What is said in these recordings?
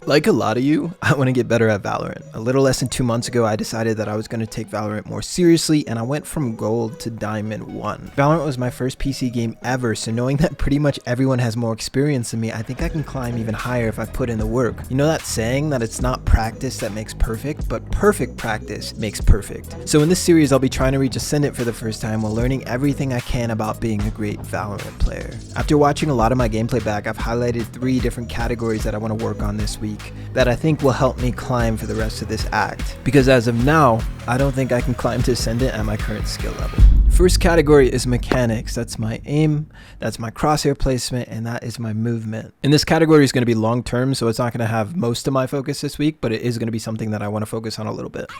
Like a lot of you, I want to get better at Valorant. A little less than 2 months ago, I decided that I was going to take Valorant more seriously, and I went from gold to diamond 1. Valorant was my first PC game ever, so knowing that pretty much everyone has more experience than me, I think I can climb even higher if I put in the work. You know that saying that it's not practice that makes perfect, but perfect practice makes perfect. So in this series, I'll be trying to reach Ascendant for the first time while learning everything I can about being a great Valorant player. After watching a lot of my gameplay back, I've highlighted 3 different categories that I want to work on this week that I think will help me climb for the rest of this act. Because as of now, I don't think I can climb to Ascendant at my current skill level. First category is mechanics. That's my aim, that's my crosshair placement, and that is my movement. And this category is going to be long term, so it's not going to have most of my focus this week, but it is going to be something that I want to focus on a little bit.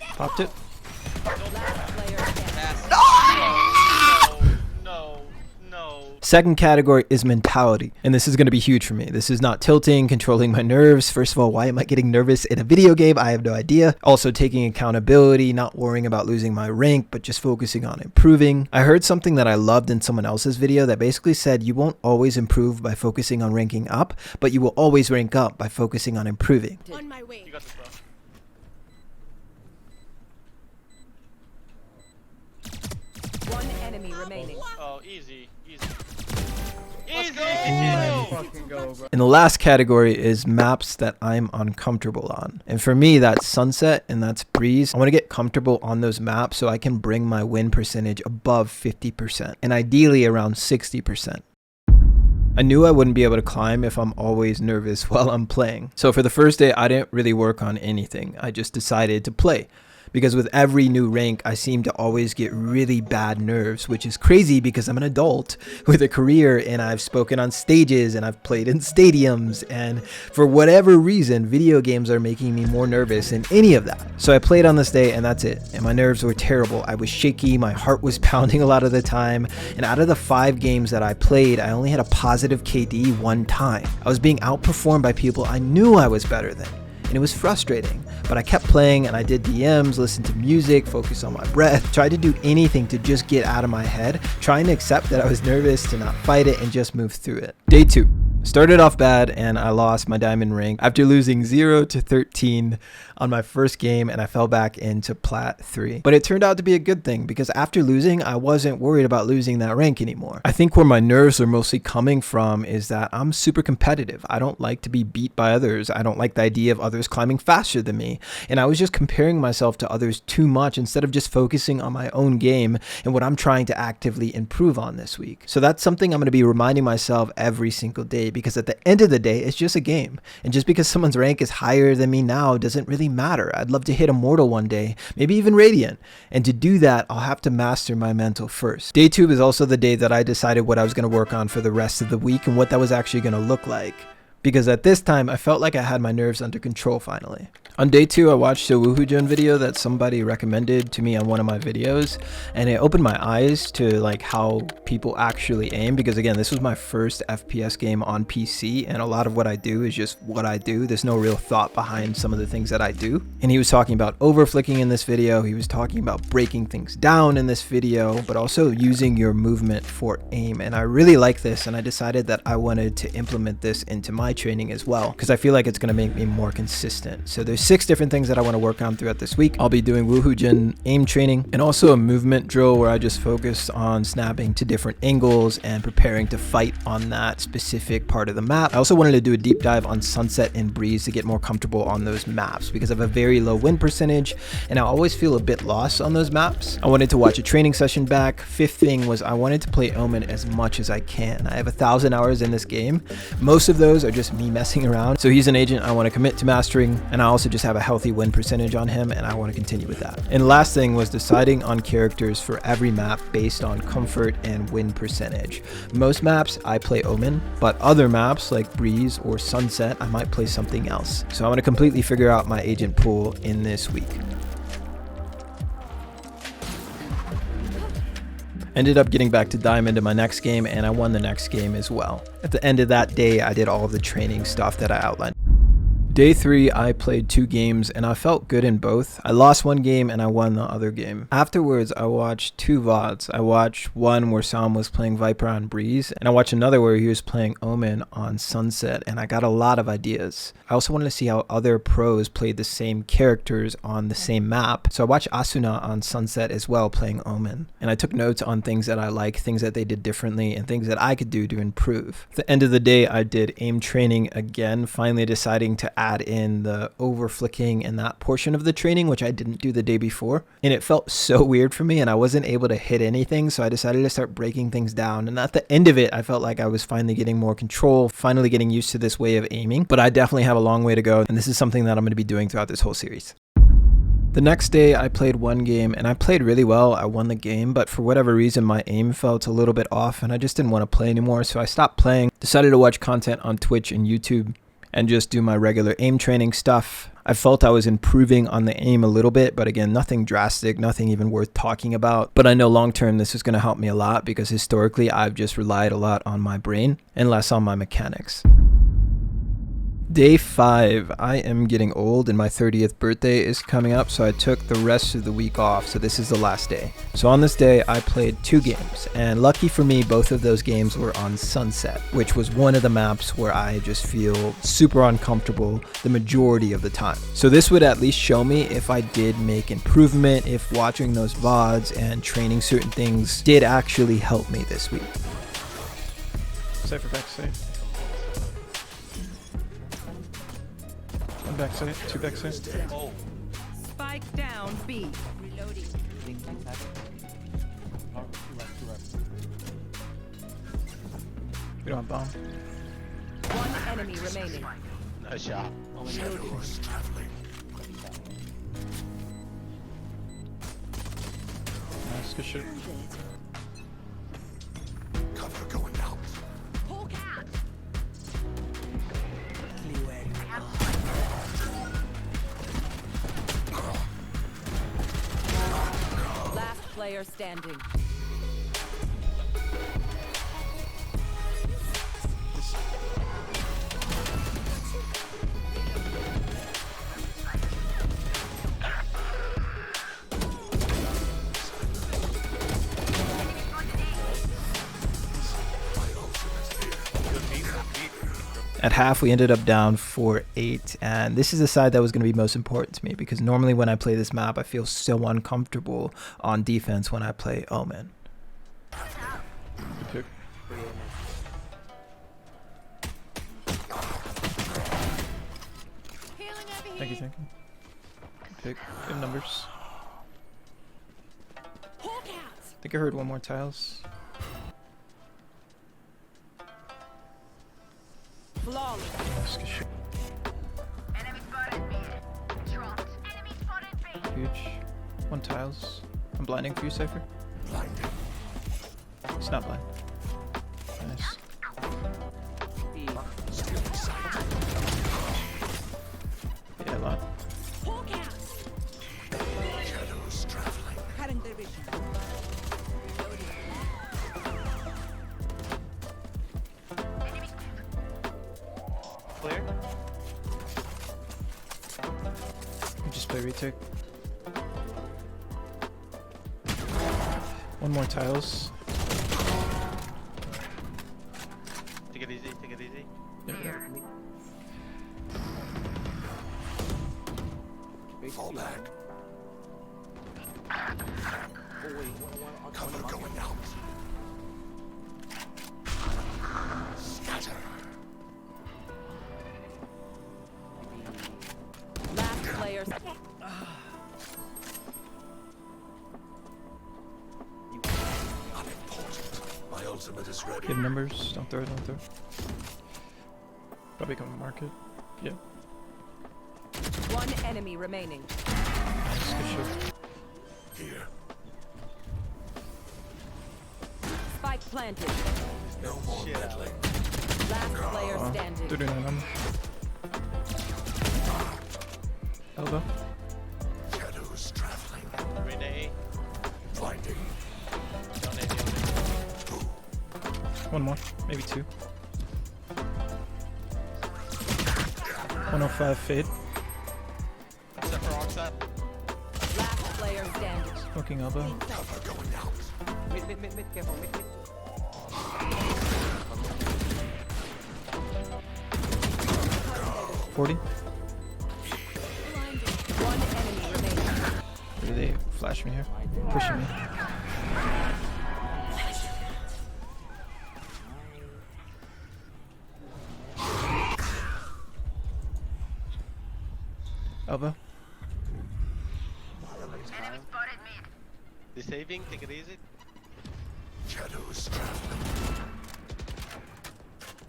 Popped it. Second category is mentality, and this is going to be huge for me. This is not tilting, controlling my nerves. First of all, why am I getting nervous in a video game? I have no idea. Also taking accountability, not worrying about losing my rank, but just focusing on improving. I heard something that I loved in someone else's video that basically said you won't always improve by focusing on ranking up, but you will always rank up by focusing on improving. On my way. You got this, bro. One enemy remaining. Oh, easy. And the last category is maps that I'm uncomfortable on. And for me, that's Sunset and that's Breeze. I want to get comfortable on those maps so I can bring my win percentage above 50% and ideally around 60%. I knew I wouldn't be able to climb if I'm always nervous while I'm playing. So for the first day, I didn't really work on anything. I just decided to play. Because with every new rank, I seem to always get really bad nerves, which is crazy because I'm an adult with a career and I've spoken on stages and I've played in stadiums, and for whatever reason, video games are making me more nervous than any of that. So I played on this day and that's it. And my nerves were terrible. I was shaky, my heart was pounding a lot of the time, and out of the 5 games that I played, I only had a positive KD 1 time. I was being outperformed by people I knew I was better than. And it was frustrating, but I kept playing and I did DMs, listened to music, focused on my breath, tried to do anything to just get out of my head, trying to accept that I was nervous, to not fight it and just move through it. Day 2. Started off bad and I lost my diamond rank after losing 0 to 13 on my first game, and I fell back into plat 3. But it turned out to be a good thing because after losing, I wasn't worried about losing that rank anymore. I think where my nerves are mostly coming from is that I'm super competitive. I don't like to be beat by others. I don't like the idea of others climbing faster than me. And I was just comparing myself to others too much instead of just focusing on my own game and what I'm trying to actively improve on this week. So that's something I'm going to be reminding myself every single day, because at the end of the day, it's just a game. And just because someone's rank is higher than me now doesn't really matter. I'd love to hit Immortal one day, maybe even Radiant. And to do that, I'll have to master my mental first. Day 2 is also the day that I decided what I was going to work on for the rest of the week and what that was actually going to look like. Because at this time, I felt like I had my nerves under control finally. On day 2, I watched a Woohoojun video that somebody recommended to me on one of my videos, and it opened my eyes to like how people actually aim, because again, this was my first FPS game on PC, and a lot of what I do is just what I do. There's no real thought behind some of the things that I do. And he was talking about overflicking in this video, he was talking about breaking things down in this video, but also using your movement for aim. And I really like this, and I decided that I wanted to implement this into my training as well, because I feel like it's going to make me more consistent. So there's 6 different things that I want to work on throughout this week. I'll be doing Woohoojun aim training and also a movement drill where I just focus on snapping to different angles and preparing to fight on that specific part of the map. I also wanted to do a deep dive on Sunset and Breeze to get more comfortable on those maps because I have a very low win percentage and I always feel a bit lost on those maps. I wanted to watch a training session back. 5th thing was I wanted to play Omen as much as I can. I have 1,000 hours in this game. Most of those are just me messing around. So he's an agent I want to commit to mastering, and I also just have a healthy win percentage on him, and I want to continue with that. And last thing was deciding on characters for every map based on comfort and win percentage. Most maps I play Omen, but other maps like Breeze or Sunset I might play something else. So I want to completely figure out my agent pool in this week. Ended up getting back to diamond in my next game, and I won the next game as well. At the end of that day, I did all of the training stuff that I outlined. Day 3, I played 2 games and I felt good in both. I lost one game and I won the other game. Afterwards, I watched 2 VODs. I watched one where Sam was playing Viper on Breeze, and I watched another where he was playing Omen on Sunset, and I got a lot of ideas. I also wanted to see how other pros played the same characters on the same map. So I watched Asuna on Sunset as well playing Omen, and I took notes on things that I like, things that they did differently, and things that I could do to improve. At the end of the day, I did aim training again, finally deciding to add in the over flicking and that portion of the training, which I didn't do the day before. And it felt so weird for me and I wasn't able to hit anything. So I decided to start breaking things down. And at the end of it, I felt like I was finally getting more control, finally getting used to this way of aiming. But I definitely have a long way to go. And this is something that I'm going to be doing throughout this whole series. The next day, I played one game and I played really well. I won the game, but for whatever reason, my aim felt a little bit off and I just didn't want to play anymore. So I stopped playing, decided to watch content on Twitch and YouTube and just do my regular aim training stuff. I felt I was improving on the aim a little bit, but again, nothing drastic, nothing even worth talking about. But I know long term this is going to help me a lot because historically I've just relied a lot on my brain and less on my mechanics. Day 5, I am getting old and my 30th birthday is coming up, so I took the rest of the week off, so this is the last day. So on this day, I played 2 games, and lucky for me, both of those games were on Sunset, which was one of the maps where I just feel super uncomfortable the majority of the time. So this would at least show me if I did make improvement, if watching those VODs and training certain things did actually help me this week. Cypher backside. One backside, 2 backside. Oh, Spike down B. Reloading. We don't have bomb. One enemy remaining. nice shot. Nice, good shit. Last player standing. At half, we ended up down 4-8, and this is the side that was going to be most important to me because normally when I play this map, I feel so uncomfortable on defense when I play Omen. Pick. Thank you, thank you. Pick. In numbers. I think I heard one more tiles. Flawless. Nice, good shit. Huge. 1 tiles. I'm blinding for you, Cypher. It's not blind. Nice. Yeah, a lot. Clear? You just play retake. 1 more tiles. Take it easy, take it easy. Yeah, yeah. Fall back. Cover going out. Scatter. Last player. Unimportant. My ultimate is ready. Hidden numbers. Don't throw it, don't throw it. Probably coming to market. Yeah. One enemy remaining. Nice, good shit. Here. Spike planted. No more Shit. meddling. Last player standing. 39 on. Elbow. Shadows traveling. Renee. Blinding. Don't A, 1 more. Maybe 2. 1 105 fade. Except for wrong side. Last player standing. Smoking elbow. Mid, careful, mid. 40. One enemy remaining. Where do they flash me here? Pushing me. Elbow. The saving, take it easy. Shadows traveling.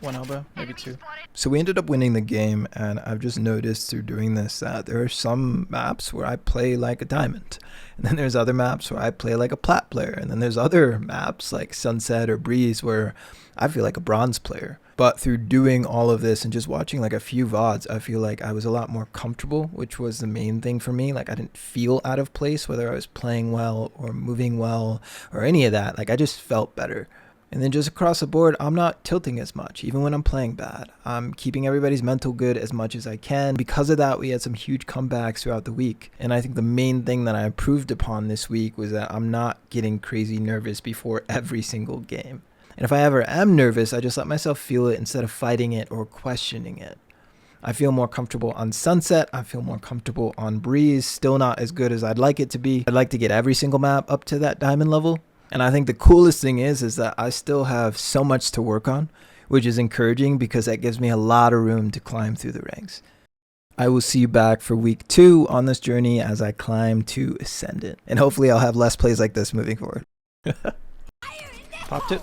One elbow, maybe two. So we ended up winning the game, and I've just noticed through doing this that there are some maps where I play like a diamond, and then there's other maps where I play like a plat player, and then there's other maps like Sunset or Breeze where I feel like a bronze player. But through doing all of this and just watching like a few VODs, I feel like I was a lot more comfortable, which was the main thing for me. Like I didn't feel out of place, whether I was playing well or moving well or any of that. Like I just felt better. And then just across the board, I'm not tilting as much, even when I'm playing bad. I'm keeping everybody's mental good as much as I can. Because of that, we had some huge comebacks throughout the week. And I think the main thing that I improved upon this week was that I'm not getting crazy nervous before every single game. And if I ever am nervous, I just let myself feel it instead of fighting it or questioning it. I feel more comfortable on Sunset. I feel more comfortable on Breeze. Still not as good as I'd like it to be. I'd like to get every single map up to that diamond level. And I think the coolest thing is that I still have so much to work on, which is encouraging because that gives me a lot of room to climb through the ranks. I will see you back for week 2 on this journey as I climb to Ascendant. And hopefully I'll have less plays like this moving forward. Popped it.